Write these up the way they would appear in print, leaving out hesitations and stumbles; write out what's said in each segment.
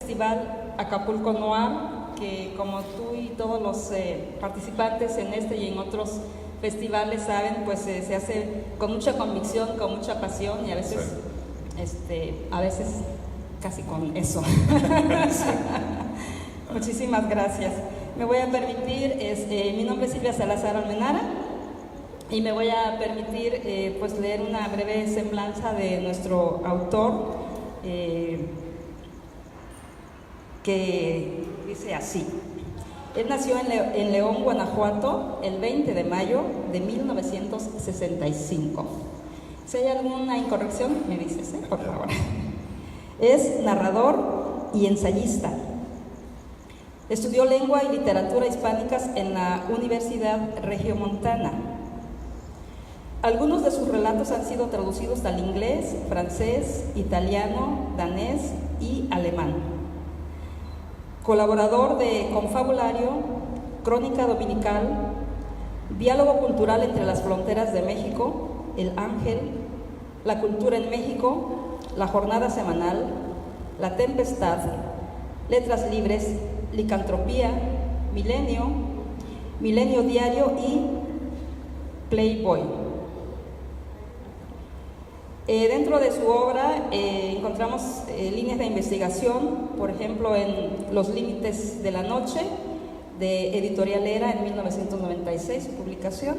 Festival Acapulco Noir, que como tú y todos los participantes en este y en otros festivales saben, pues se hace con mucha convicción, con mucha pasión y a veces, casi con eso. Muchísimas gracias. Me voy a permitir, mi nombre es Silvia Salazar Almenara y me voy a permitir pues leer una breve semblanza de nuestro autor, que dice así. Él nació en León, Guanajuato, el 20 de mayo de 1965. Si hay alguna incorrección, me dices, por favor. Es narrador y ensayista. Estudió lengua y literatura hispánicas en la Universidad Regiomontana. Algunos de sus relatos han sido traducidos al inglés, francés, italiano, danés y alemán. Colaborador de Confabulario, Crónica Dominical, Diálogo Cultural entre las Fronteras de México, El Ángel, La Cultura en México, La Jornada Semanal, La Tempestad, Letras Libres, Licantropía, Milenio, Milenio Diario y Playboy. Dentro de su obra encontramos líneas de investigación, por ejemplo, en Los Límites de la Noche, de Editorial Era en 1996, su publicación.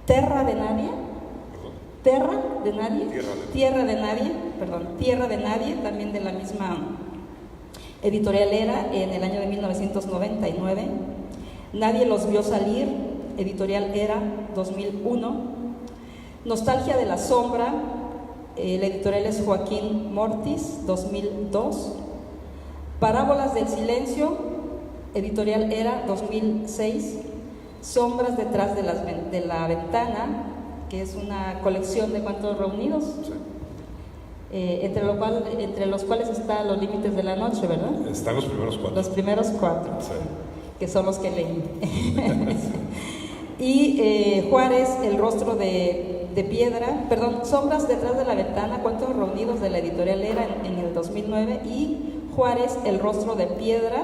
Tierra de Nadie, también de la misma Editorial Era en el año de 1999. Nadie los vio salir, Editorial Era, 2001. Nostalgia de la Sombra, la editorial es Joaquín Mortis, 2002. Parábolas del Silencio, Editorial Era, 2006. Sombras detrás de la ventana, que es una colección de cuentos reunidos, sí. Entre los cuales están Los Límites de la Noche, ¿verdad? Están los primeros cuatro. Los primeros cuatro, sí. Que son los que leí. Y Juárez, El Rostro de Piedra, Sombras detrás de la ventana, cuentos reunidos de la Editorial Era en el 2009, y Juárez, El Rostro de Piedra,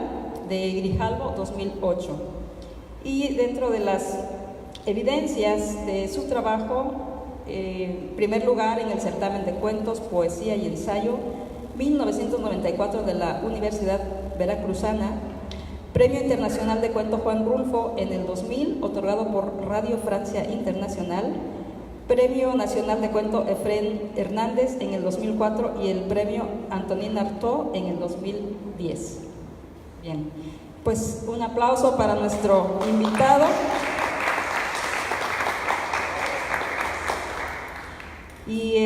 de Grijalvo, 2008. Y dentro de las evidencias de su trabajo, primer lugar en el certamen de cuentos, poesía y ensayo, 1994 de la Universidad Veracruzana, Premio Internacional de Cuento Juan Rulfo en el 2000, otorgado por Radio Francia Internacional, Premio Nacional de Cuento Efrén Hernández en el 2004 y el Premio Antonin Artaud en el 2010. Bien, pues un aplauso para nuestro invitado. Y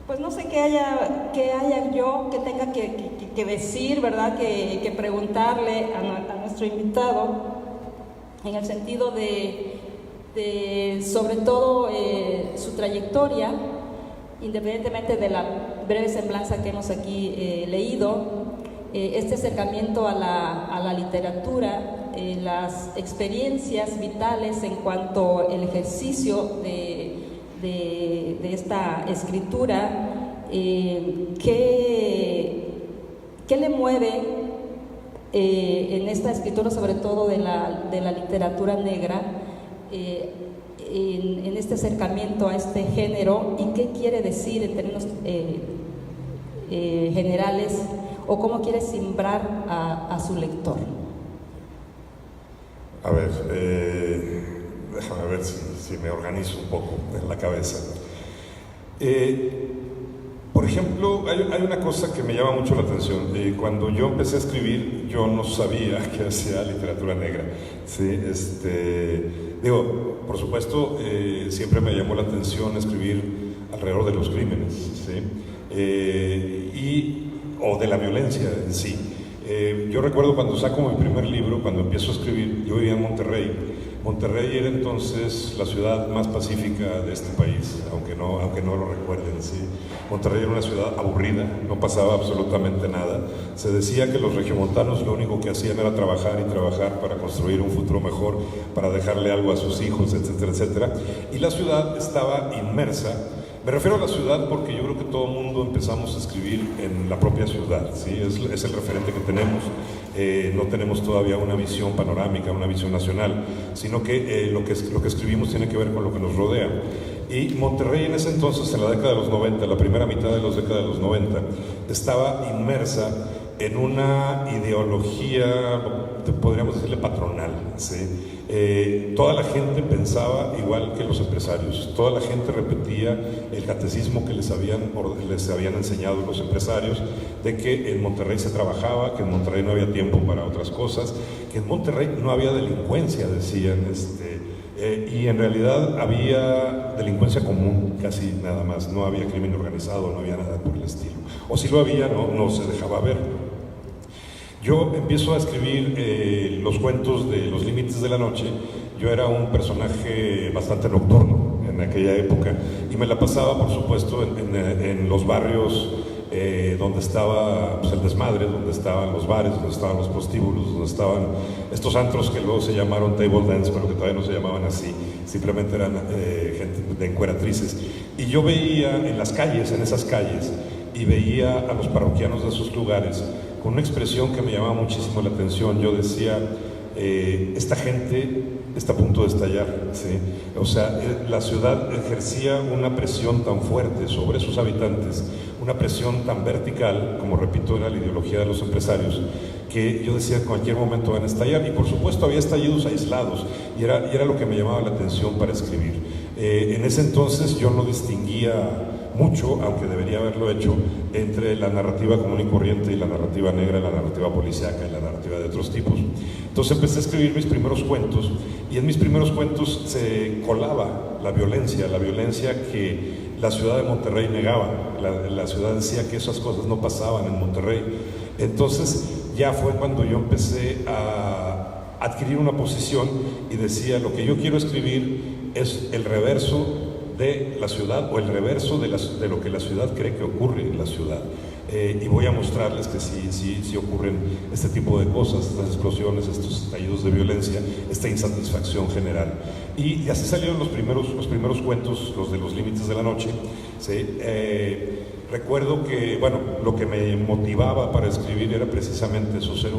pues no sé qué haya yo que tenga que decir, ¿verdad? Que preguntarle a nuestro invitado, en el sentido de sobre todo su trayectoria, independientemente de la breve semblanza que hemos aquí leído, este acercamiento a la literatura, las experiencias vitales en cuanto al ejercicio de esta escritura, ¿qué le mueve en esta escritura, sobre todo de la literatura negra, en este acercamiento a este género, y qué quiere decir en términos generales, o cómo quiere simbrar a su lector? A ver, déjame ver si me organizo un poco en la cabeza. Por ejemplo, hay una cosa que me llama mucho la atención. Cuando yo empecé a escribir, yo no sabía que hacía literatura negra. ¿Sí? Por supuesto, siempre me llamó la atención escribir alrededor de los crímenes, ¿sí? O de la violencia en sí. Yo recuerdo cuando saco mi primer libro, cuando empiezo a escribir, yo vivía en Monterrey. Monterrey era entonces la ciudad más pacífica de este país, aunque no lo recuerden, ¿sí? Monterrey era una ciudad aburrida, no pasaba absolutamente nada. Se decía que los regiomontanos lo único que hacían era trabajar y trabajar para construir un futuro mejor, para dejarle algo a sus hijos, etcétera, etcétera. Y la ciudad estaba inmersa Me refiero a la ciudad porque yo creo que todo el mundo empezamos a escribir en la propia ciudad, ¿sí? Es el referente que tenemos. No tenemos todavía una visión panorámica, una visión nacional, sino que lo que escribimos tiene que ver con lo que nos rodea. Y Monterrey en ese entonces, en la década de los 90, la primera mitad de la década de los 90, estaba inmersa en una ideología, podríamos decirle patronal, ¿sí? Toda la gente pensaba igual que los empresarios, toda la gente repetía el catecismo que les habían enseñado los empresarios, de que en Monterrey se trabajaba, que en Monterrey no había tiempo para otras cosas, que en Monterrey no había delincuencia, decían, y en realidad había delincuencia común, casi nada más, no había crimen organizado, no había nada por el estilo, o si lo había, no se dejaba ver. Yo empiezo a escribir los cuentos de Los Límites de la Noche. Yo era un personaje bastante nocturno en aquella época y me la pasaba, por supuesto, en los barrios donde estaba pues, el desmadre, donde estaban los bares, donde estaban los prostíbulos, donde estaban estos antros que luego se llamaron table dance, pero que todavía no se llamaban así, simplemente eran gente de encueratrices. Y yo veía en las calles, en esas calles, y veía a los parroquianos de esos lugares con una expresión que me llamaba muchísimo la atención. Yo decía, esta gente está a punto de estallar, ¿sí? O sea, la ciudad ejercía una presión tan fuerte sobre sus habitantes, una presión tan vertical, como repito, era la ideología de los empresarios, que yo decía, en cualquier momento van a estallar. Y por supuesto había estallidos aislados, y era lo que me llamaba la atención para escribir. En ese entonces yo no distinguía mucho, aunque debería haberlo hecho, entre la narrativa común y corriente y la narrativa negra, la narrativa policíaca y la narrativa de otros tipos. Entonces empecé a escribir mis primeros cuentos, y en mis primeros cuentos se colaba la violencia que la ciudad de Monterrey negaba. La ciudad decía que esas cosas no pasaban en Monterrey. Entonces ya fue cuando yo empecé a adquirir una posición y decía, lo que yo quiero escribir es el reverso de la ciudad, o el reverso de lo que la ciudad cree que ocurre en la ciudad. Y voy a mostrarles que sí ocurren este tipo de cosas, estas explosiones, estos estallidos de violencia, esta insatisfacción general. Y así salieron los primeros cuentos, los de Los Límites de la Noche, ¿sí? Recuerdo que, bueno, lo que me motivaba para escribir era precisamente eso, ser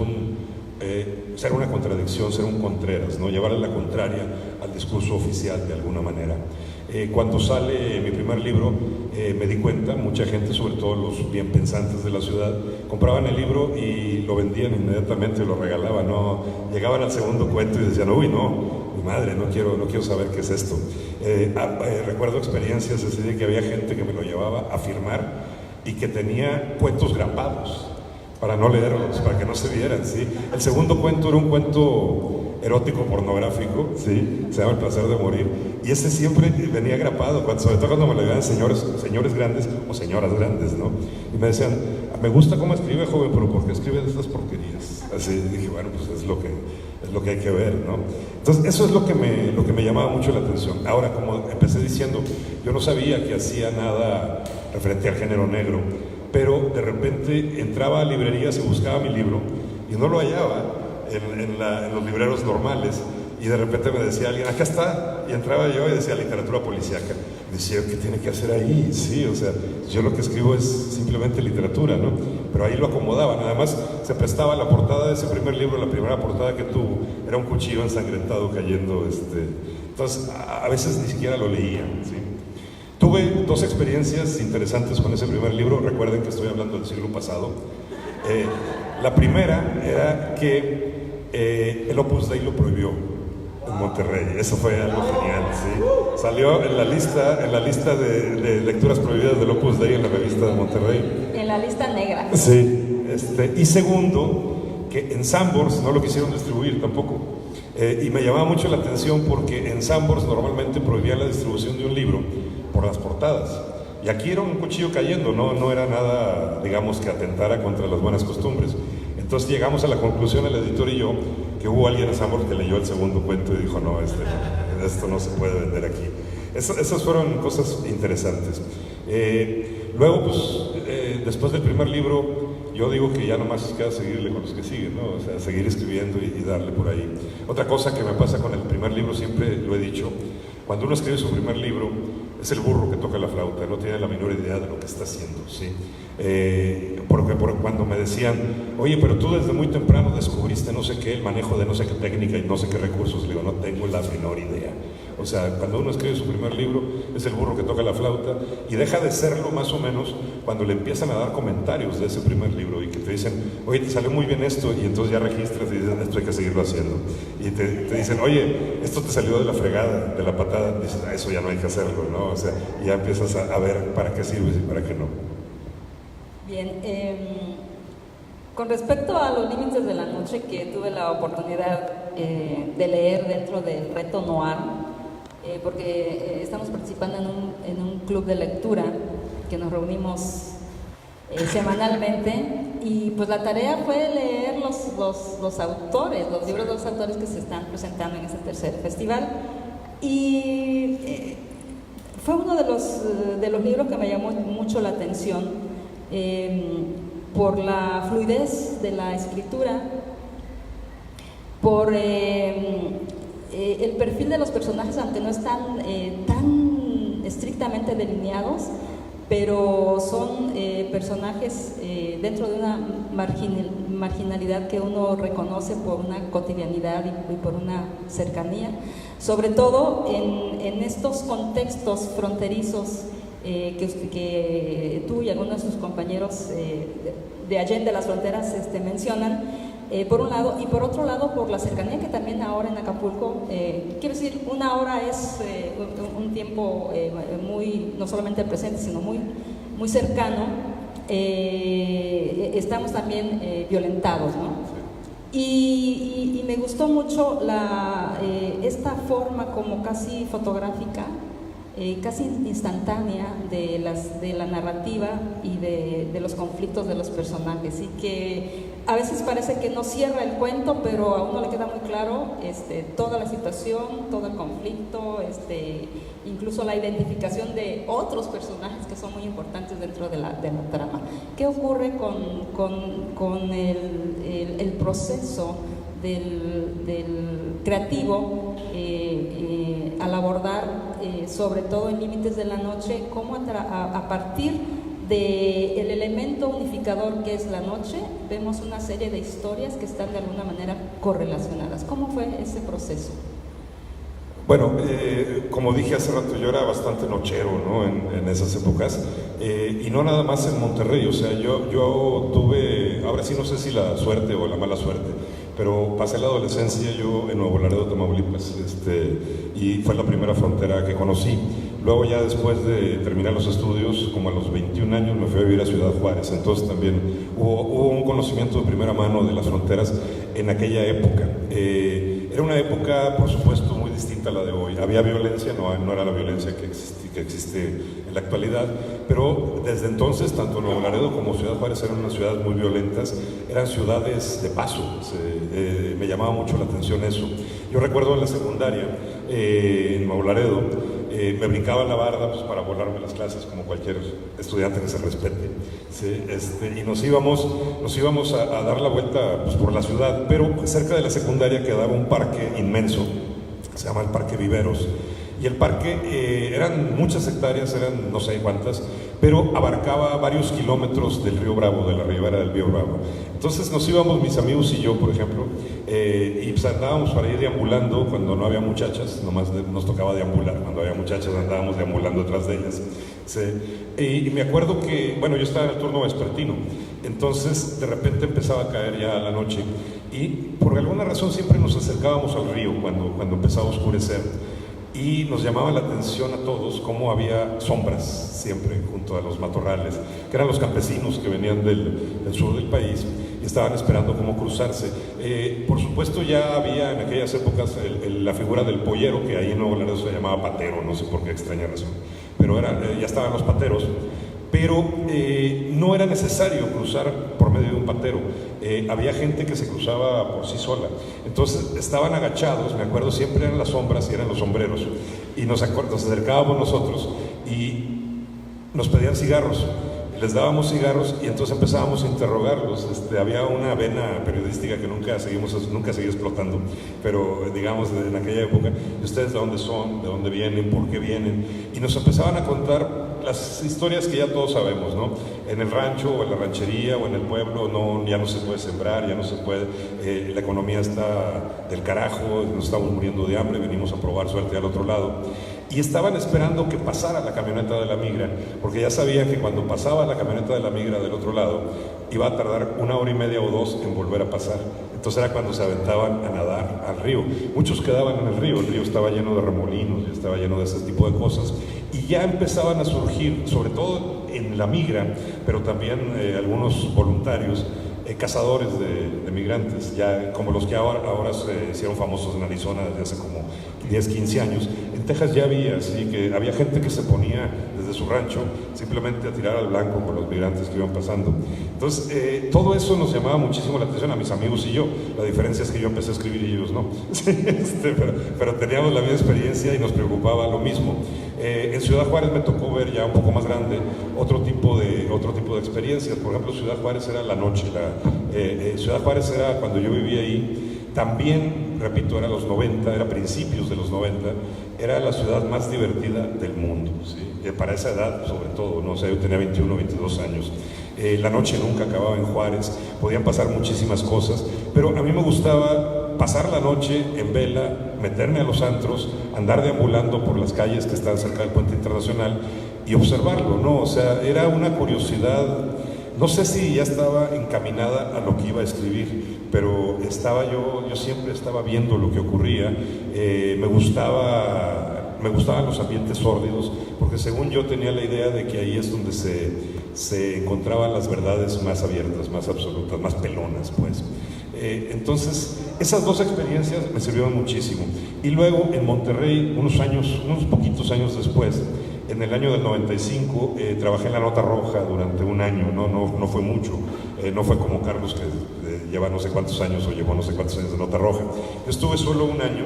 una contradicción, ser un Contreras, ¿no? Llevarle la contraria al discurso oficial de alguna manera. Cuando sale mi primer libro, me di cuenta, mucha gente, sobre todo los bien pensantes de la ciudad, compraban el libro y lo vendían inmediatamente, lo regalaban, ¿no? Llegaban al segundo cuento y decían, uy, no, mi madre, no quiero saber qué es esto. Recuerdo experiencias así de que había gente que me lo llevaba a firmar y que tenía cuentos grapados para no leerlos, para que no se vieran, ¿sí? El segundo cuento era un cuento erótico pornográfico, ¿sí? Se llama El placer de morir, y ese siempre venía grapado, sobre todo cuando me lo llevaban señores grandes o señoras grandes, ¿no? Y me decían, me gusta cómo escribe, joven, pero ¿por qué escribe de estas porquerías? Así dije, bueno, pues es lo que hay que ver, ¿no? Entonces eso es lo que me llamaba mucho la atención. Ahora, como empecé diciendo, yo no sabía que hacía nada referente al género negro, pero de repente entraba a librerías y buscaba mi libro y no lo hallaba en los libreros normales, y de repente me decía alguien, acá está, y entraba yo y decía literatura policíaca. Y decía, ¿qué tiene que hacer ahí? Sí, o sea, yo lo que escribo es simplemente literatura, ¿no? Pero ahí lo acomodaban. Además se prestaba la portada de ese primer libro, la primera portada que tuvo era un cuchillo ensangrentado cayendo, entonces a veces ni siquiera lo leía, ¿sí? Tuve dos experiencias interesantes con ese primer libro. Recuerden que estoy hablando del siglo pasado. La primera era que el Opus Dei lo prohibió en Monterrey. Eso fue algo genial, ¿sí? Salió en la lista de lecturas prohibidas del Opus Dei en la revista de Monterrey. En la lista negra. Sí. Y segundo, que en Sanborns no lo quisieron distribuir tampoco. Y me llamaba mucho la atención porque en Sanborns normalmente prohibían la distribución de un libro por las portadas. Y aquí era un cuchillo cayendo, no era nada, digamos, que atentara contra las buenas costumbres. Entonces llegamos a la conclusión, el editor y yo, que hubo alguien en Sanborns que leyó el segundo cuento y dijo, no, esto no se puede vender aquí. Esas fueron cosas interesantes. Luego, pues, después del primer libro, yo digo que ya nomás queda seguirle con los que siguen, ¿no? O sea, seguir escribiendo y darle por ahí. Otra cosa que me pasa con el primer libro, siempre lo he dicho, cuando uno escribe su primer libro, es el burro que toca la flauta, no tiene la menor idea de lo que está haciendo, ¿sí? Porque cuando me decían, oye, pero tú desde muy temprano descubriste no sé qué, el manejo de no sé qué técnica y no sé qué recursos, le digo, no tengo la menor idea. O sea, cuando uno escribe su primer libro, es el burro que toca la flauta, y deja de serlo más o menos cuando le empiezan a dar comentarios de ese primer libro y que te dicen, oye, te salió muy bien esto, y entonces ya registras y dices, esto hay que seguirlo haciendo. Y te dicen, oye, esto te salió de la fregada, de la patada, y dices, eso ya no hay que hacerlo, ¿no? O sea, ya empiezas a ver para qué sirves y para qué no. Bien, con respecto a Los Límites de la Noche, que tuve la oportunidad de leer dentro del Reto Noir, porque estamos participando en un club de lectura que nos reunimos semanalmente, y pues la tarea fue leer los autores, los libros de los autores que se están presentando en este tercer festival, y fue uno de los libros que me llamó mucho la atención, por la fluidez de la escritura, por el perfil de los personajes, aunque no están tan estrictamente delineados, pero son personajes dentro de una marginalidad que uno reconoce por una cotidianidad y por una cercanía, sobre todo en estos contextos fronterizos que tú y algunos de sus compañeros de Allende las Fronteras mencionan, por un lado, y por otro lado por la cercanía que también ahora en Acapulco, quiero decir, una hora es un tiempo muy, no solamente presente, sino muy, muy cercano, estamos también violentados, ¿no? Y me gustó mucho esta forma como casi fotográfica, casi instantánea de la narrativa y de los conflictos de los personajes, y que a veces parece que no cierra el cuento, pero a uno le queda muy claro toda la situación, todo el conflicto, incluso la identificación de otros personajes que son muy importantes dentro de la trama. ¿Qué ocurre con el proceso del creativo al abordar, sobre todo en Límites de la Noche, cómo a partir del elemento unificador que es la noche, vemos una serie de historias que están de alguna manera correlacionadas? ¿Cómo fue ese proceso? Bueno, como dije hace rato, yo era bastante nochero, ¿no? en esas épocas, y no nada más en Monterrey. O sea, yo tuve, ahora sí no sé si la suerte o la mala suerte, pero pasé la adolescencia yo en Nuevo Laredo, Tamaulipas, y fue la primera frontera que conocí. Luego ya después de terminar los estudios, como a los 21 años, me fui a vivir a Ciudad Juárez. Entonces también hubo un conocimiento de primera mano de las fronteras en aquella época. Era una época, por supuesto, muy distinta a la de hoy. Había violencia, no era la violencia que existe en la actualidad, pero desde entonces, tanto Nuevo Laredo como Ciudad Juárez eran unas ciudades muy violentas, eran ciudades de paso. Me llamaba mucho la atención eso. Yo recuerdo en la secundaria, en Nuevo Laredo, me brincaba en la barda pues, para volarme las clases como cualquier estudiante que se respete, ¿sí? Y nos íbamos a dar la vuelta pues, por la ciudad, pero cerca de la secundaria quedaba un parque inmenso, se llama el Parque Viveros, y el parque eran muchas hectáreas, eran no sé cuántas, pero abarcaba varios kilómetros del río Bravo, de la ribera del río Bravo. Entonces nos íbamos mis amigos y yo, por ejemplo, y pues andábamos para ir deambulando cuando no había muchachas, nomás nos tocaba deambular, cuando había muchachas andábamos deambulando detrás de ellas, ¿sí? Y me acuerdo que, bueno, yo estaba en el turno vespertino, entonces de repente empezaba a caer ya la noche, y por alguna razón siempre nos acercábamos al río cuando empezaba a oscurecer, y nos llamaba la atención a todos cómo había sombras siempre junto a los matorrales, que eran los campesinos que venían del sur del país y estaban esperando cómo cruzarse. Por supuesto ya había en aquellas épocas la figura del pollero, que ahí en Nuevo Laredo se llamaba patero, no sé por qué extraña razón, pero ya estaban los pateros, pero no era necesario cruzar por medio de un patero. Había gente que se cruzaba por sí sola, entonces estaban agachados, me acuerdo, siempre eran las sombras y eran los sombreros, y nos acercábamos nosotros y nos pedían cigarros. les dábamos cigarros y entonces empezábamos a interrogarlos. Había una vena periodística que nunca seguí explotando, pero digamos en aquella época, ¿ustedes de dónde son? ¿De dónde vienen? ¿Por qué vienen? Y nos empezaban a contar las historias que ya todos sabemos, ¿no? En el rancho o en la ranchería o en el pueblo ya no se puede sembrar, ya no se puede, la economía está del carajo, nos estamos muriendo de hambre, venimos a probar suerte al otro lado. Y estaban esperando que pasara la camioneta de la migra, porque ya sabían que cuando pasaba la camioneta de la migra del otro lado, iba a tardar 1 hora y media o 2 en volver a pasar. Entonces era cuando se aventaban a nadar al río. Muchos quedaban en el río estaba lleno de remolinos, y estaba lleno de ese tipo de cosas. Y ya empezaban a surgir, sobre todo en la migra, pero también algunos voluntarios, cazadores de migrantes, ya como los que ahora se hicieron famosos en Arizona desde hace como 10, 15 años. En Texas ya había, así que había gente que se ponía desde su rancho simplemente a tirar al blanco con los migrantes que iban pasando. Entonces, todo eso nos llamaba muchísimo la atención a mis amigos y yo. La diferencia es que yo empecé a escribir y ellos no. pero teníamos la misma experiencia y nos preocupaba lo mismo. En Ciudad Juárez me tocó ver ya un poco más grande otro tipo de experiencias. Por ejemplo, Ciudad Juárez era la noche. Ciudad Juárez era, cuando yo vivía ahí, también, repito, era los 90, era principios de los 90, era la ciudad más divertida del mundo, ¿sí? Para esa edad, sobre todo, ¿no? O sea, yo tenía 21, 22 años. La noche nunca acababa en Juárez, podían pasar muchísimas cosas, pero a mí me gustaba pasar la noche en vela, meterme a los antros, andar deambulando por las calles que están cerca del Puente Internacional y observarlo, ¿no? O sea, era una curiosidad. No sé si ya estaba encaminada a lo que iba a escribir, pero yo siempre estaba viendo lo que ocurría. Me gustaban los ambientes sórdidos, porque según yo tenía la idea de que ahí es donde se encontraban las verdades más abiertas, más absolutas, más pelonas, pues. Entonces, esas dos experiencias me sirvieron muchísimo. Y luego en Monterrey, unos poquitos años después, en el año del 95, trabajé en La Nota Roja durante un año, no fue mucho, no fue como Carlos que lleva no sé cuántos años o llevó no sé cuántos años de Nota Roja. Yo estuve solo un año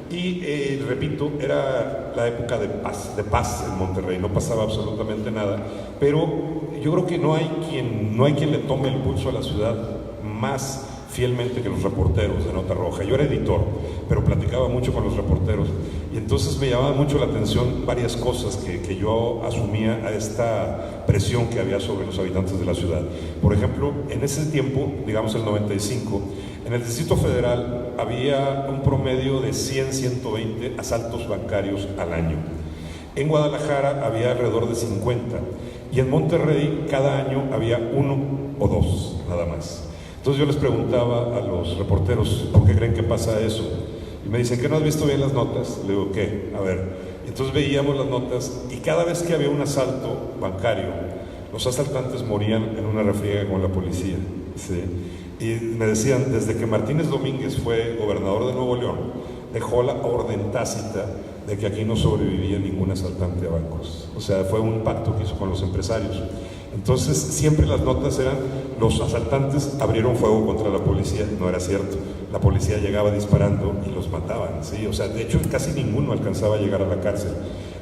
y, repito, era la época de paz en Monterrey, no pasaba absolutamente nada, pero yo creo que no hay quien le tome el pulso a la ciudad más fielmente que los reporteros de Nota Roja. Yo era editor, pero platicaba mucho con los reporteros y entonces me llamaba mucho la atención varias cosas que yo asumía a esta presión que había sobre los habitantes de la ciudad. Por ejemplo, en ese tiempo, digamos el 95, en el Distrito Federal había un promedio de 100, 120 asaltos bancarios al año. En Guadalajara había alrededor de 50 y en Monterrey cada año había 1 o 2, nada más. Entonces yo les preguntaba a los reporteros, ¿por qué creen que pasa eso? Y me dicen, ¿que no has visto bien las notas? Le digo, ¿qué? A ver. Entonces veíamos las notas y cada vez que había un asalto bancario, los asaltantes morían en una refriega con la policía, ¿sí? Y me decían, desde que Martínez Domínguez fue gobernador de Nuevo León, dejó la orden tácita de que aquí no sobrevivía ningún asaltante a bancos. O sea, fue un pacto que hizo con los empresarios. Entonces, siempre las notas eran, los asaltantes abrieron fuego contra la policía. No era cierto. La policía llegaba disparando y los mataban, ¿sí? O sea, de hecho, casi ninguno alcanzaba a llegar a la cárcel.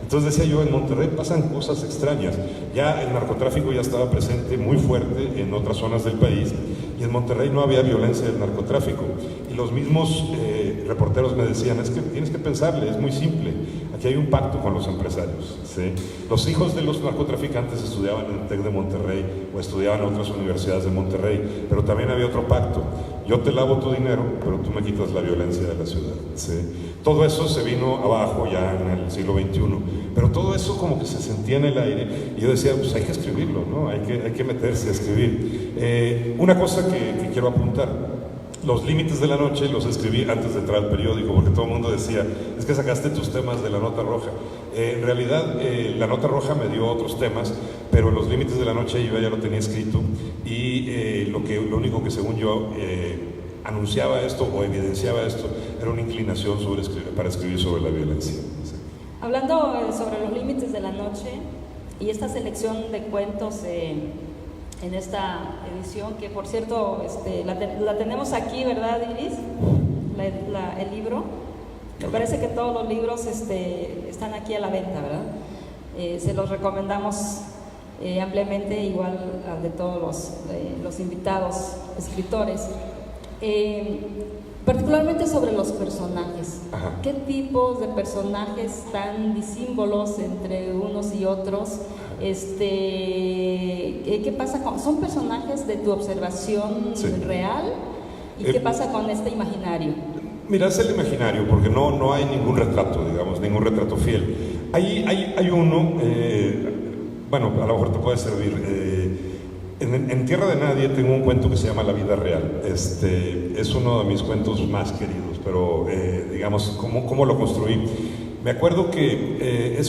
Entonces decía yo, en Monterrey pasan cosas extrañas. Ya el narcotráfico ya estaba presente muy fuerte en otras zonas del país y en Monterrey no había violencia del narcotráfico. Y los mismos reporteros me decían, es que tienes que pensarle, es muy simple. Aquí hay un pacto con los empresarios, ¿sí? Los hijos de los narcotraficantes estudiaban en el TEC de Monterrey o estudiaban en otras universidades de Monterrey, pero también había otro pacto. Yo te lavo tu dinero, pero tú me quitas la violencia de la ciudad, ¿sí? Todo eso se vino abajo ya en el siglo XXI, pero todo eso como que se sentía en el aire y yo decía, pues hay que escribirlo, ¿no? Hay que meterse a escribir. Una cosa que quiero apuntar, los límites de la noche los escribí antes de entrar al periódico, porque todo el mundo decía, es que sacaste tus temas de La Nota Roja. En realidad, La Nota Roja me dio otros temas, pero los límites de la noche yo ya lo tenía escrito y lo único que según yo anunciaba esto o evidenciaba esto era una inclinación para escribir sobre la violencia. ¿Sí? Hablando sobre los límites de la noche y esta selección de cuentos en esta edición, que por cierto la tenemos aquí, ¿verdad, Iris? El libro. Me parece que todos los libros están aquí a la venta, ¿verdad? Se los recomendamos ampliamente, igual al de todos los invitados escritores. Particularmente sobre los personajes. Ajá. ¿Qué tipos de personajes tan disímbolos entre unos y otros? ¿Qué pasa con, son personajes de tu observación real? ¿Y qué pasa con este imaginario? Mira, es el imaginario, porque no hay ningún retrato, digamos, ningún retrato fiel. Hay uno, bueno, a lo mejor te puede servir. En Tierra de Nadie tengo un cuento que se llama La vida real. Es uno de mis cuentos más queridos, pero digamos, ¿cómo lo construí? Me acuerdo que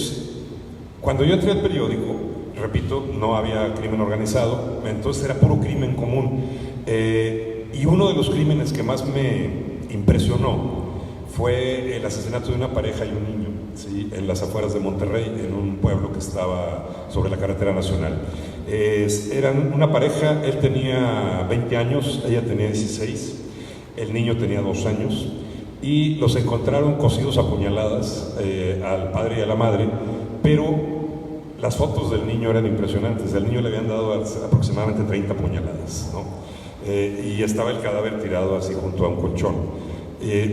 cuando yo entré al periódico, repito, no había crimen organizado, entonces era puro crimen común. Y uno de los crímenes que más me impresionó fue el asesinato de una pareja y un niño, ¿sí? En las afueras de Monterrey, en un pueblo que estaba sobre la carretera nacional. Eran una pareja, él tenía 20 años, ella tenía 16, el niño tenía 2 años, y los encontraron cosidos a puñaladas, al padre y a la madre, pero las fotos del niño eran impresionantes. Al niño le habían dado aproximadamente 30 puñaladas, ¿no? Y estaba el cadáver tirado así junto a un colchón.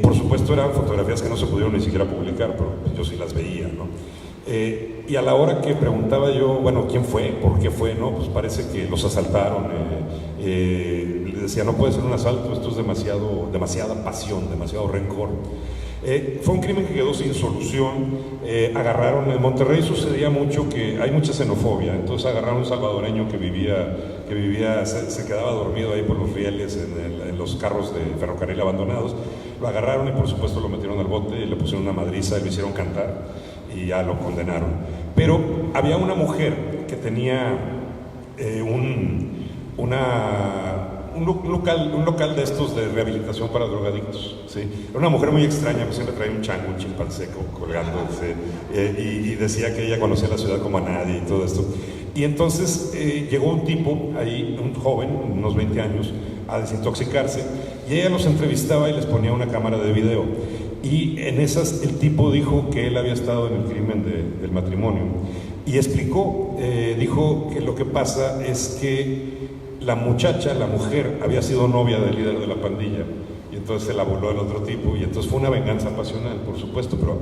Por supuesto eran fotografías que no se pudieron ni siquiera publicar, pero yo sí las veía, ¿no? Y a la hora que preguntaba yo, bueno, ¿quién fue? ¿Por qué fue? No, pues parece que los asaltaron. Le decía, no puede ser un asalto, esto es demasiada pasión, demasiado rencor. Fue un crimen que quedó sin solución. Agarraron, en Monterrey sucedía mucho que hay mucha xenofobia, entonces agarraron a un salvadoreño que vivía se quedaba dormido ahí por los rieles en los carros de ferrocarril abandonados. Lo agarraron y por supuesto lo metieron al bote y le pusieron una madriza y lo hicieron cantar y ya lo condenaron. Pero había una mujer que tenía un local de estos de rehabilitación para drogadictos, ¿sí? Era una mujer muy extraña, que siempre traía un chango, un chimpancé colgando, y decía que ella conocía la ciudad como a nadie y todo esto. Y entonces llegó un tipo ahí, un joven, unos 20 años, a desintoxicarse, y ella los entrevistaba y les ponía una cámara de video. Y en esas el tipo dijo que él había estado en el crimen del matrimonio. Y explicó, dijo que lo que pasa es que la muchacha, la mujer, había sido novia del líder de la pandilla. Y entonces se la voló el otro tipo. Y entonces fue una venganza pasional, por supuesto. Pero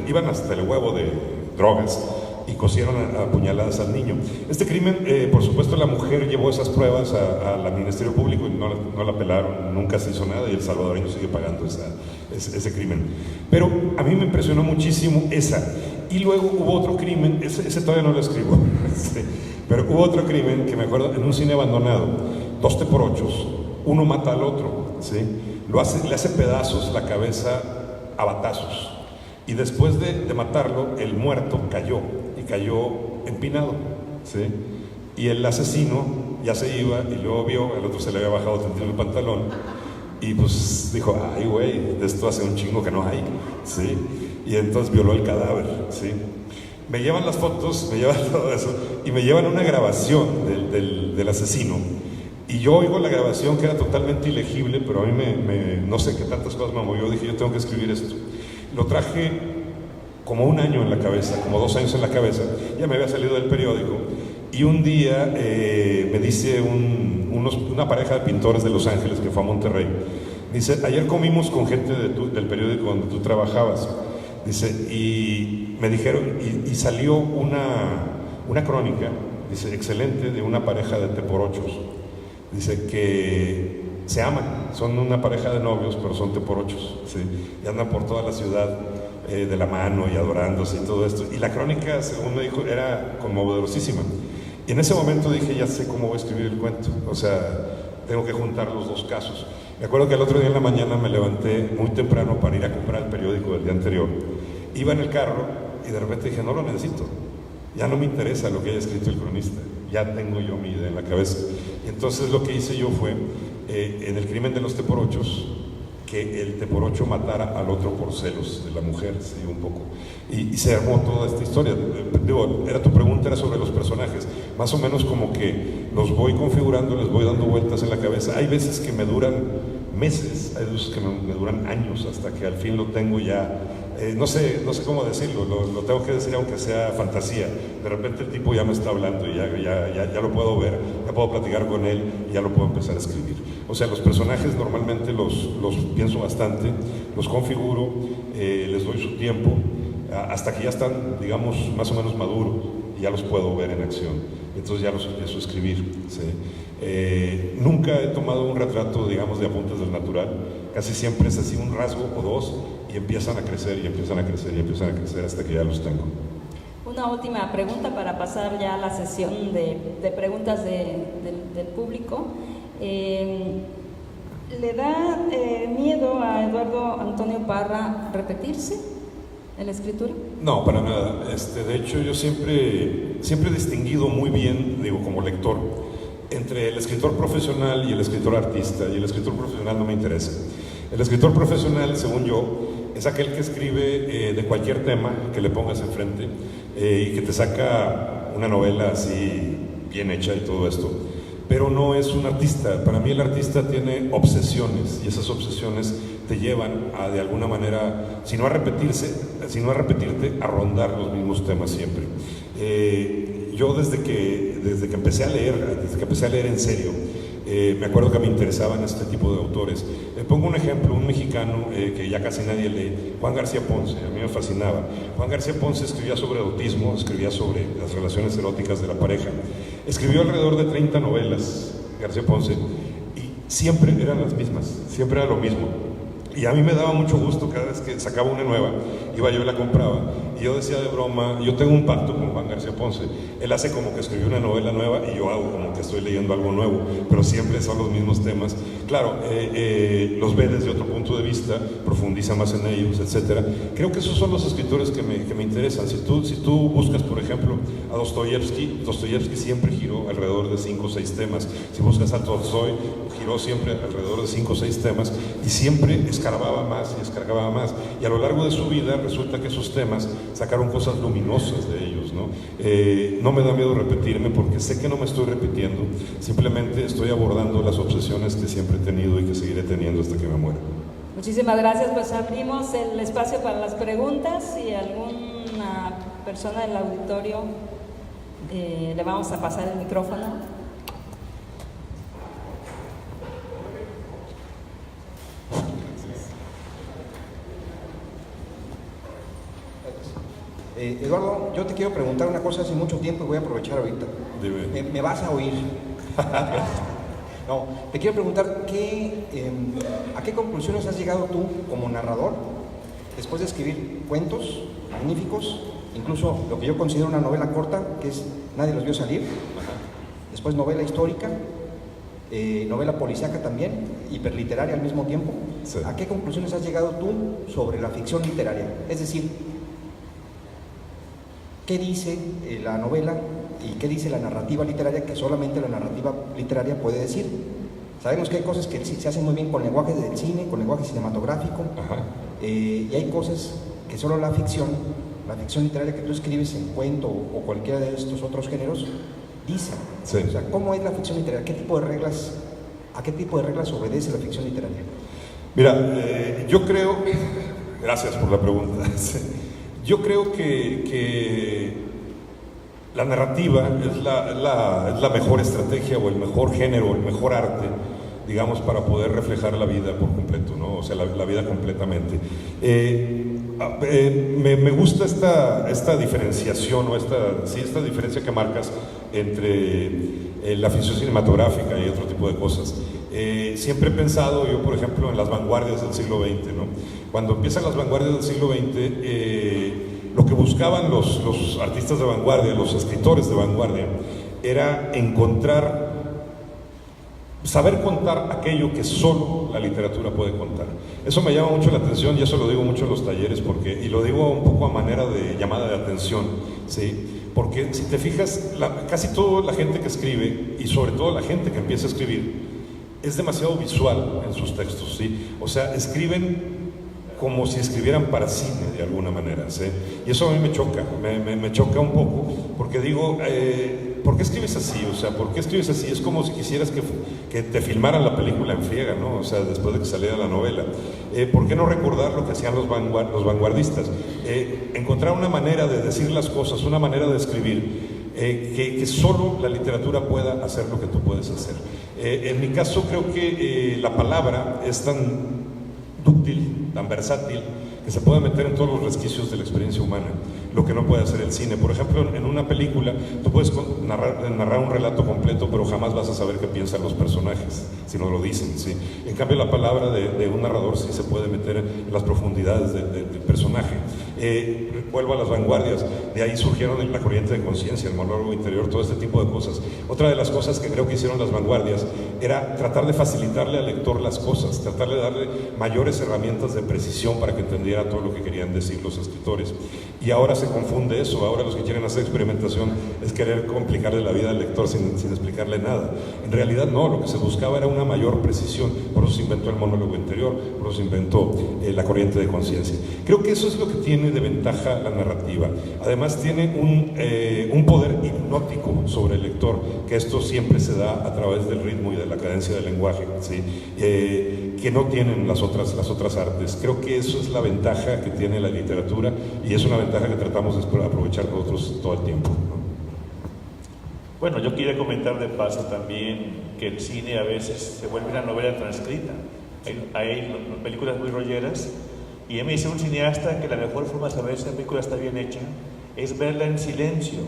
iban hasta el huevo de drogas. Y cosieron a puñaladas al niño. Este crimen, por supuesto, la mujer llevó esas pruebas al Ministerio Público y no la pelaron, nunca se hizo nada y el salvadoreño sigue pagando ese crimen. Pero a mí me impresionó muchísimo esa. Y luego hubo otro crimen, ese todavía no lo escribo, pero hubo otro crimen que me acuerdo, en un cine abandonado, 2 teporochos, uno mata al otro, ¿sí? Le hace pedazos la cabeza a batazos. Y después de matarlo, el muerto cayó empinado, ¿sí? Y el asesino ya se iba y luego vio, el otro se le había bajado tantito el pantalón y pues dijo, ay güey, de esto hace un chingo que no hay, ¿sí? Y entonces violó el cadáver, ¿sí? Me llevan las fotos, me llevan todo eso y me llevan una grabación del asesino. Y yo oigo la grabación que era totalmente ilegible, pero a mí no sé qué tantas cosas me movió, dije yo tengo que escribir esto. Lo traje como 1 año en la cabeza, como 2 años en la cabeza, ya me había salido del periódico, y un día me dice una pareja de pintores de Los Ángeles que fue a Monterrey, dice, ayer comimos con gente del periódico donde tú trabajabas, dice, y me dijeron, y salió una crónica, dice, excelente, de una pareja de teporochos, dice que se aman, son una pareja de novios, pero son teporochos, ¿sí? Y andan por toda la ciudad de la mano y adorándose y todo esto. Y la crónica, según me dijo, era conmovedorosísima. Y en ese momento dije, ya sé cómo voy a escribir el cuento. O sea, tengo que juntar los 2 casos. Me acuerdo que el otro día en la mañana me levanté muy temprano para ir a comprar el periódico del día anterior. Iba en el carro y de repente dije, no lo necesito. Ya no me interesa lo que haya escrito el cronista. Ya tengo yo mi idea en la cabeza. Y entonces lo que hice yo fue, en el crimen de los teporochos, que el teporocho matara al otro por celos de la mujer, sí, un poco. Y se armó toda esta historia. Digo, tu pregunta era sobre los personajes. Más o menos como que los voy configurando, les voy dando vueltas en la cabeza. Hay veces que me duran meses, hay veces que me duran años, hasta que al fin lo tengo ya no sé cómo decirlo, lo tengo que decir aunque sea fantasía. De repente el tipo ya me está hablando y ya lo puedo ver, ya puedo platicar con él y ya lo puedo empezar a escribir. O sea, los personajes normalmente los pienso bastante, los configuro, les doy su tiempo, hasta que ya están, digamos, más o menos maduros y ya los puedo ver en acción. Entonces ya los empiezo a escribir, ¿sí? Nunca he tomado un retrato, digamos, de apuntes del natural. Casi siempre es así, un rasgo o dos, y empiezan a crecer, y empiezan a crecer, y empiezan a crecer hasta que ya los tengo. Una última pregunta para pasar ya a la sesión de preguntas del público. ¿Le da miedo a Eduardo Antonio Parra repetirse en la escritura? No, para nada. De hecho, yo siempre he distinguido muy bien, digo, como lector, entre el escritor profesional y el escritor artista, y el escritor profesional no me interesa. El escritor profesional, según yo, es aquel que escribe de cualquier tema que le pongas enfrente y que te saca una novela así bien hecha y todo esto, pero no es un artista. Para mí el artista tiene obsesiones, y esas obsesiones te llevan a, de alguna manera, si no a repetirte, a rondar los mismos temas siempre. Yo desde que empecé a leer en serio, me acuerdo que me interesaban este tipo de autores. Pongo un ejemplo, un mexicano que ya casi nadie lee, Juan García Ponce. A mí me fascinaba. Juan García Ponce escribía sobre autismo, escribía sobre las relaciones eróticas de la pareja. Escribió alrededor de 30 novelas, García Ponce, y siempre eran las mismas, siempre era lo mismo. Y a mí me daba mucho gusto cada vez que sacaba una nueva, iba yo y la compraba. Y yo decía de broma, yo tengo un pacto con Juan García Ponce. Él hace como que escribió una novela nueva y yo hago como que estoy leyendo algo nuevo, pero siempre son los mismos temas. Claro, los ve desde otro punto de vista, profundiza más en ellos, etc. Creo que esos son los escritores que me interesan. Si tú buscas, por ejemplo, a Dostoyevsky siempre giró alrededor de 5 o 6 temas. Si buscas a Tolstoy, giró siempre alrededor de 5 o 6 temas y siempre escarbaba más y escarbaba más. Y a lo largo de su vida resulta que esos temas sacaron cosas luminosas de ellos, ¿no? No me da miedo repetirme porque sé que no me estoy repitiendo, simplemente estoy abordando las obsesiones que siempre he tenido y que seguiré teniendo hasta que me muera. Muchísimas gracias, pues abrimos el espacio para las preguntas y alguna persona del auditorio le vamos a pasar el micrófono. Eduardo, yo te quiero preguntar una cosa hace mucho tiempo y voy a aprovechar ahorita. Dime. Me vas a oír. No, te quiero preguntar ¿a qué conclusiones has llegado tú como narrador después de escribir cuentos magníficos, incluso lo que yo considero una novela corta, que es Nadie los vio salir, después novela histórica, novela policíaca también, hiperliteraria al mismo tiempo? Sí. ¿A qué conclusiones has llegado tú sobre la ficción literaria? Es decir, ¿qué dice la novela y qué dice la narrativa literaria que solamente la narrativa literaria puede decir? Sabemos que hay cosas que se hacen muy bien con lenguaje del cine, con lenguaje cinematográfico, y hay cosas que solo la ficción literaria que tú escribes en cuento o cualquiera de estos otros géneros, dice. Sí. O sea, ¿cómo es la ficción literaria? ¿A qué tipo de reglas obedece la ficción literaria? Mira, yo creo, gracias por la pregunta. Yo creo que la narrativa es la mejor estrategia o el mejor género, el mejor arte, digamos, para poder reflejar la vida por completo, ¿no? O sea, la vida completamente. Me gusta esta diferenciación o esta diferencia que marcas entre la ficción cinematográfica y otro tipo de cosas. Siempre he pensado, yo por ejemplo, en las vanguardias del siglo XX, ¿no? Cuando empiezan las vanguardias del siglo XX, lo que buscaban los artistas de vanguardia, los escritores de vanguardia, era saber contar aquello que solo la literatura puede contar. Eso me llama mucho la atención y eso lo digo mucho en los talleres, y lo digo un poco a manera de llamada de atención, ¿sí? Porque si te fijas, casi toda la gente que escribe, y sobre todo la gente que empieza a escribir, es demasiado visual en sus textos, ¿sí? O sea, escriben como si escribieran para cine de alguna manera, ¿sí? Y eso a mí me choca, me choca un poco, porque digo, ¿por qué escribes así? O sea, ¿por qué escribes así? Es como si quisieras que te filmaran la película en friega, ¿no? O sea, después de que saliera la novela. ¿Por qué no recordar lo que hacían los vanguardistas? Encontrar una manera de decir las cosas, una manera de escribir, que solo la literatura pueda hacer lo que tú puedes hacer. En mi caso creo que la palabra es tan dúctil, tan versátil, que se puede meter en todos los resquicios de la experiencia humana, lo que no puede hacer el cine. Por ejemplo, en una película tú puedes narrar un relato completo, pero jamás vas a saber qué piensan los personajes, si no lo dicen, ¿sí? En cambio, la palabra de un narrador sí se puede meter en las profundidades del personaje. Vuelvo a las vanguardias, de ahí surgieron la corriente de conciencia, el monólogo interior, todo este tipo de cosas. Otra de las cosas que creo que hicieron las vanguardias era tratar de facilitarle al lector las cosas, tratar de darle mayores herramientas de precisión para que entendiera todo lo que querían decir los escritores. Y ahora se confunde eso, ahora los que quieren hacer experimentación es querer complicarle la vida al lector sin explicarle nada. En realidad no, lo que se buscaba era una mayor precisión, por eso se inventó el monólogo interior, por eso se inventó la corriente de conciencia. Creo que eso es lo que tiene de ventaja la narrativa. Además tiene un poder hipnótico sobre el lector, que esto siempre se da a través del ritmo y de la cadencia del lenguaje, ¿sí? Que no tienen las otras artes. Creo que eso es la ventaja que tiene la literatura y es una ventaja que tratamos de aprovechar nosotros todo el tiempo, ¿no? Bueno, yo quería comentar de paso también que el cine a veces se vuelve una novela transcrita. Hay películas muy rolleras y a mí me dice un cineasta que la mejor forma de saber si una película está bien hecha es verla en silencio.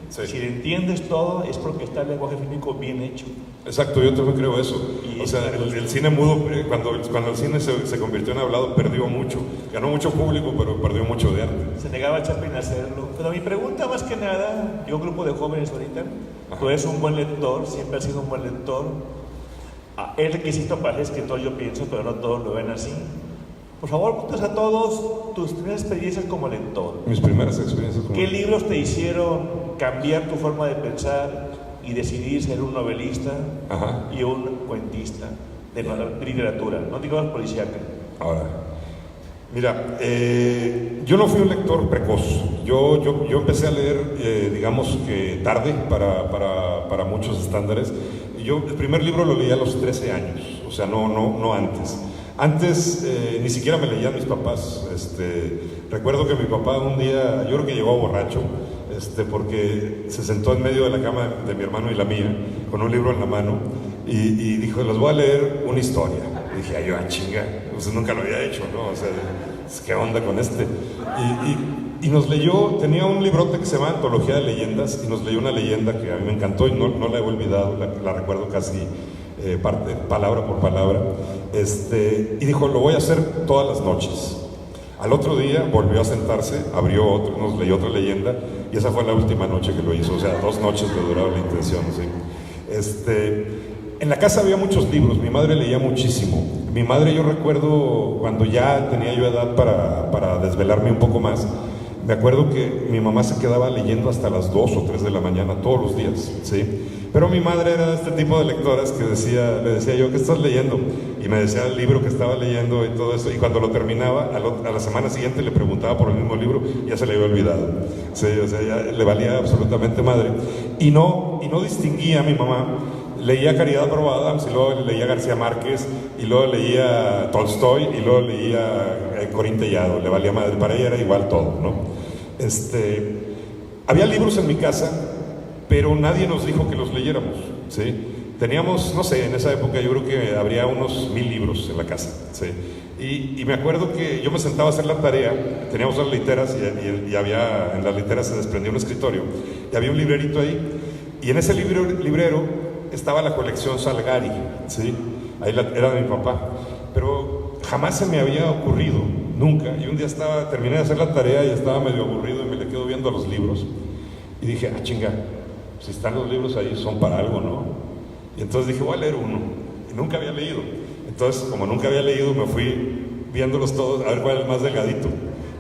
Sí. Si le entiendes todo es porque está el lenguaje fílmico bien hecho. Exacto, yo también creo eso. O sea, el cine mudo, cuando el cine se convirtió en hablado, perdió mucho. Ganó mucho público, pero perdió mucho de arte. Se negaba a Chaplin a hacerlo. Pero mi pregunta más que nada, yo un grupo de jóvenes ahorita, tú eres un buen lector, siempre has sido un buen lector. Es requisito para ser escritor, yo pienso, pero no todos lo ven así. Por favor, cuéntanos a todos tus primeras experiencias como lector. Mis primeras experiencias como ¿Qué libros te hicieron cambiar tu forma de pensar y decidir ser un novelista y un cuentista de literatura? No digamos policíaca. Ahora, mira, yo no fui un lector precoz. Yo empecé a leer, digamos que tarde para muchos estándares. Yo el primer libro lo leí a los 13 años, o sea, no antes. Antes ni siquiera me leían mis papás. Recuerdo que mi papá un día, yo creo que llegó borracho, porque se sentó en medio de la cama de mi hermano y la mía, con un libro en la mano, y dijo, les voy a leer una historia. Y dije, ay, yo, chinga, pues nunca lo había hecho, ¿no? O sea, ¿qué onda con este? Y nos leyó, tenía un librote que se llama Antología de Leyendas, y nos leyó una leyenda que a mí me encantó y no la he olvidado, la recuerdo casi palabra por palabra, y dijo, lo voy a hacer todas las noches. Al otro día volvió a sentarse, abrió otro, nos leyó otra leyenda, y esa fue la última noche que lo hizo, o sea, 2 noches le duraba la intención, ¿sí? En la casa había muchos libros, mi madre leía muchísimo. Mi madre, yo recuerdo cuando ya tenía yo edad para desvelarme un poco más, me acuerdo que mi mamá se quedaba leyendo hasta las 2 o 3 de la mañana todos los días, ¿sí? Pero mi madre era de este tipo de lectoras que le decía yo, ¿qué estás leyendo? Y me decía el libro que estaba leyendo y todo eso, y cuando lo terminaba, a la semana siguiente le preguntaba por el mismo libro, y ya se le había olvidado, ¿sí? O sea, ya le valía absolutamente madre. Y no distinguía a mi mamá. Leía Caridad Bravo Adams, y luego leía García Márquez, y luego leía Tolstoy, y luego leía Corín Tellado, le valía madre, para ella era igual todo, ¿no? Había libros en mi casa, pero nadie nos dijo que los leyéramos, ¿sí? Teníamos, no sé, en esa época yo creo que habría unos 1000 libros en la casa, ¿sí? Y me acuerdo que yo me sentaba a hacer la tarea, teníamos las literas, y había, en las literas se desprendía un escritorio, y había un librerito ahí, y en ese librero estaba la colección Salgari, ¿sí? Ahí era de mi papá, pero jamás se me había ocurrido, nunca. Y un día terminé de hacer la tarea y estaba medio aburrido y me le quedo viendo los libros, y dije, chinga, si están los libros ahí son para algo, ¿no? Y entonces dije, voy a leer uno, y nunca había leído. Entonces, como nunca había leído, me fui viéndolos todos a ver cuál era el más delgadito,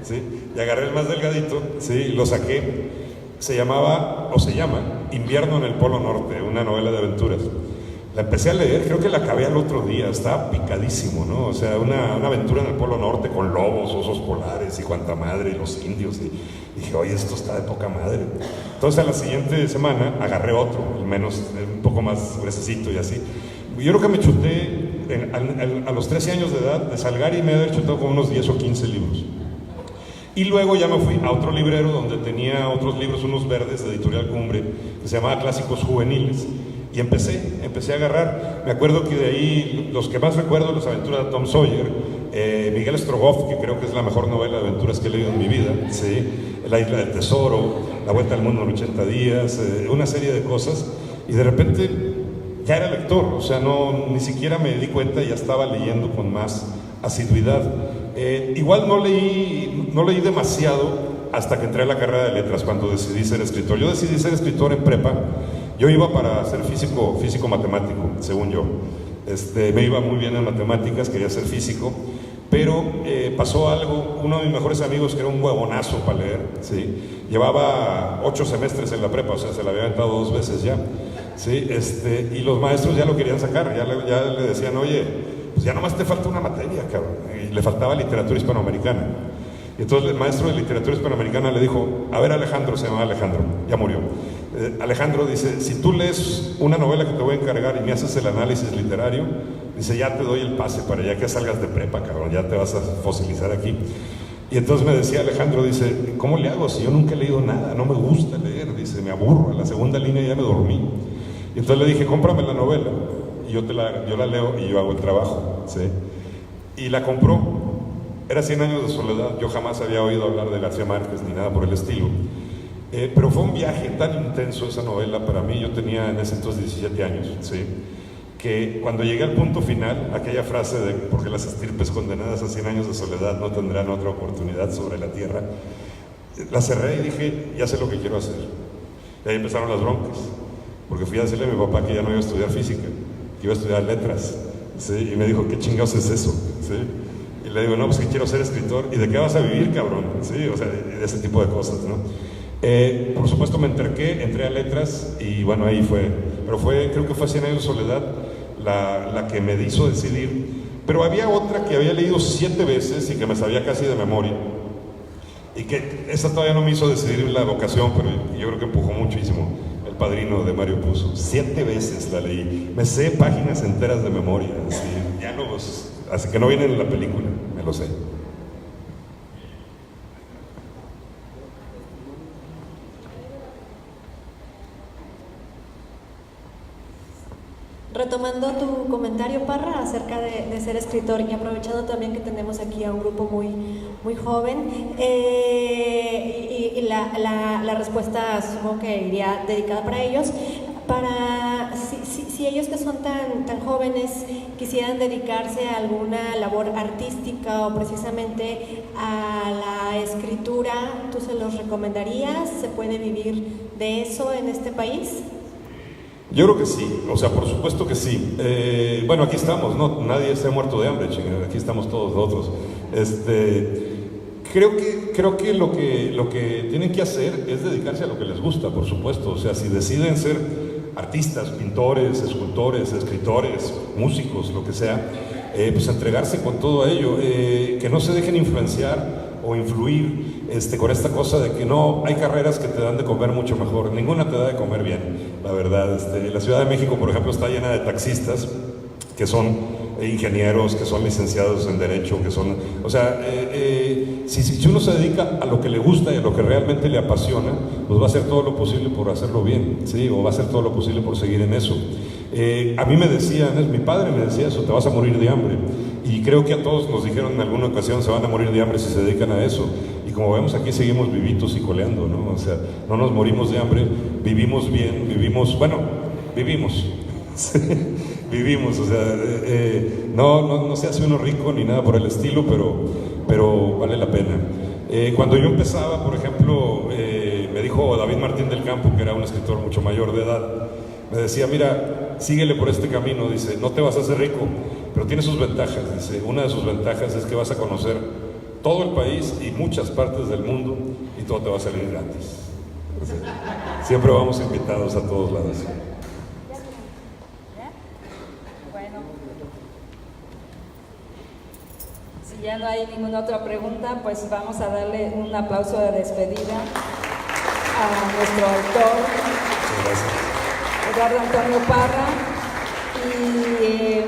¿sí? Y agarré el más delgadito, ¿sí? Y lo saqué. Se llama Invierno en el Polo Norte, una novela de aventuras. La empecé a leer, creo que la acabé al otro día, estaba picadísimo, ¿no? O sea, una aventura en el Polo Norte con lobos, osos polares y cuanta madre, y los indios, y dije, oye, esto está de poca madre. Entonces a la siguiente semana agarré otro, al menos un poco más gruesecito y así. Yo creo que me chuté, a los 13 años de edad, de Salgari me había chutado como unos 10 o 15 libros. Y luego ya me fui a otro librero donde tenía otros libros, unos verdes de Editorial Cumbre, que se llamaba Clásicos Juveniles. Y empecé a agarrar. Me acuerdo que de ahí, los que más recuerdo, Las aventuras de Tom Sawyer, Miguel Strogoff, que creo que es la mejor novela de aventuras que he leído en mi vida, ¿sí? La Isla del Tesoro, La Vuelta al Mundo en 80 días, una serie de cosas. Y de repente ya era lector, o sea, ni siquiera me di cuenta y ya estaba leyendo con más asiduidad. Igual no leí demasiado hasta que entré a la carrera de letras, cuando decidí ser escritor. Yo decidí ser escritor en prepa. Yo iba para ser físico matemático, según yo. Me iba muy bien en matemáticas, quería ser físico, pero pasó algo. Uno de mis mejores amigos, que era un huevonazo para leer, ¿sí? Llevaba 8 semestres en la prepa, o sea, se la había aventado 2 veces ya, ¿sí? Y los maestros ya lo querían sacar, ya le decían, oye, pues ya nomás te falta una materia, cabrón. Y le faltaba literatura hispanoamericana. Y entonces el maestro de literatura hispanoamericana le dijo, a ver, Alejandro, se llamaba Alejandro, ya murió. Alejandro dice, si tú lees una novela que te voy a encargar y me haces el análisis literario, dice, ya te doy el pase para ya que salgas de prepa, cabrón, ya te vas a fosilizar aquí. Y entonces me decía Alejandro, dice, ¿cómo le hago si yo nunca he leído nada? No me gusta leer, dice, me aburro, en la segunda línea ya me dormí. Y entonces le dije, cómprame la novela, y yo la leo y yo hago el trabajo, ¿sí? Y la compró. Era 100 años de soledad. Yo jamás había oído hablar de García Márquez ni nada por el estilo. Pero fue un viaje tan intenso esa novela para mí. Yo tenía en ese entonces 17 años, ¿sí? Que cuando llegué al punto final, aquella frase de porque las estirpes condenadas a 100 años de soledad no tendrán otra oportunidad sobre la tierra, la cerré y dije, ya sé lo que quiero hacer. Y ahí empezaron las broncas, porque fui a decirle a mi papá que ya no iba a estudiar física, que iba a estudiar letras, ¿sí? Y me dijo, ¿qué chingados es eso? ¿Sí? Y le digo, no, pues que quiero ser escritor. ¿Y de qué vas a vivir, cabrón? Sí, o sea, de ese tipo de cosas, ¿no? Por supuesto me entré a letras y bueno, ahí fue. Pero creo que fue 100 años de soledad la que me hizo decidir. Pero había otra que había leído 7 veces y que me sabía casi de memoria. Y que esa todavía no me hizo decidir la vocación, pero yo creo que empujó muchísimo. El Padrino de Mario Puzo. 7 veces la leí. Me sé páginas enteras de memoria, así, diálogos. Así que no vienen en la película, me lo sé. Retomando tu comentario, Parra, acerca de ser escritor y aprovechando también que tenemos aquí a un grupo muy joven, y la respuesta supongo que iría dedicada para ellos. Si ellos que son tan jóvenes quisieran dedicarse a alguna labor artística o precisamente a la escritura, ¿tú se los recomendarías? ¿Se puede vivir de eso en este país? Yo creo que sí, o sea, por supuesto que sí. Bueno, aquí estamos, ¿no? Nadie se ha muerto de hambre, chingada, aquí estamos todos nosotros. Creo que lo que tienen que hacer es dedicarse a lo que les gusta, por supuesto. O sea, si deciden ser artistas, pintores, escultores, escritores, músicos, lo que sea, pues entregarse con todo ello, que no se dejen influenciar o influir con esta cosa de que no, hay carreras que te dan de comer mucho mejor, ninguna te da de comer bien, la verdad. La Ciudad de México, por ejemplo, está llena de taxistas que son ingenieros, que son licenciados en Derecho, que son, o sea, si uno se dedica a lo que le gusta y a lo que realmente le apasiona, pues va a hacer todo lo posible por hacerlo bien, ¿sí? O va a hacer todo lo posible por seguir en eso. A mí me decían, mi padre me decía eso, te vas a morir de hambre. Y creo que a todos nos dijeron en alguna ocasión, se van a morir de hambre si se dedican a eso. Y como vemos aquí seguimos vivitos y coleando, ¿no? O sea, no nos morimos de hambre, vivimos bien, vivimos, vivimos, o sea, no se hace uno rico ni nada por el estilo, pero vale la pena. Cuando yo empezaba, por ejemplo, me dijo David Martín del Campo, que era un escritor mucho mayor de edad, me decía, mira, síguele por este camino, dice, no te vas a hacer rico, pero tiene sus ventajas, dice, una de sus ventajas es que vas a conocer todo el país y muchas partes del mundo y todo te va a salir gratis. O sea, siempre vamos invitados a todos lados. Si ya no hay ninguna otra pregunta, pues vamos a darle un aplauso de despedida a nuestro autor, Eduardo Antonio Parra. Y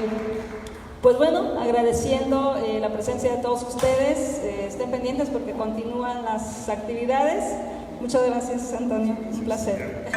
pues bueno, agradeciendo la presencia de todos ustedes, estén pendientes porque continúan las actividades. Muchas gracias, Antonio, un placer.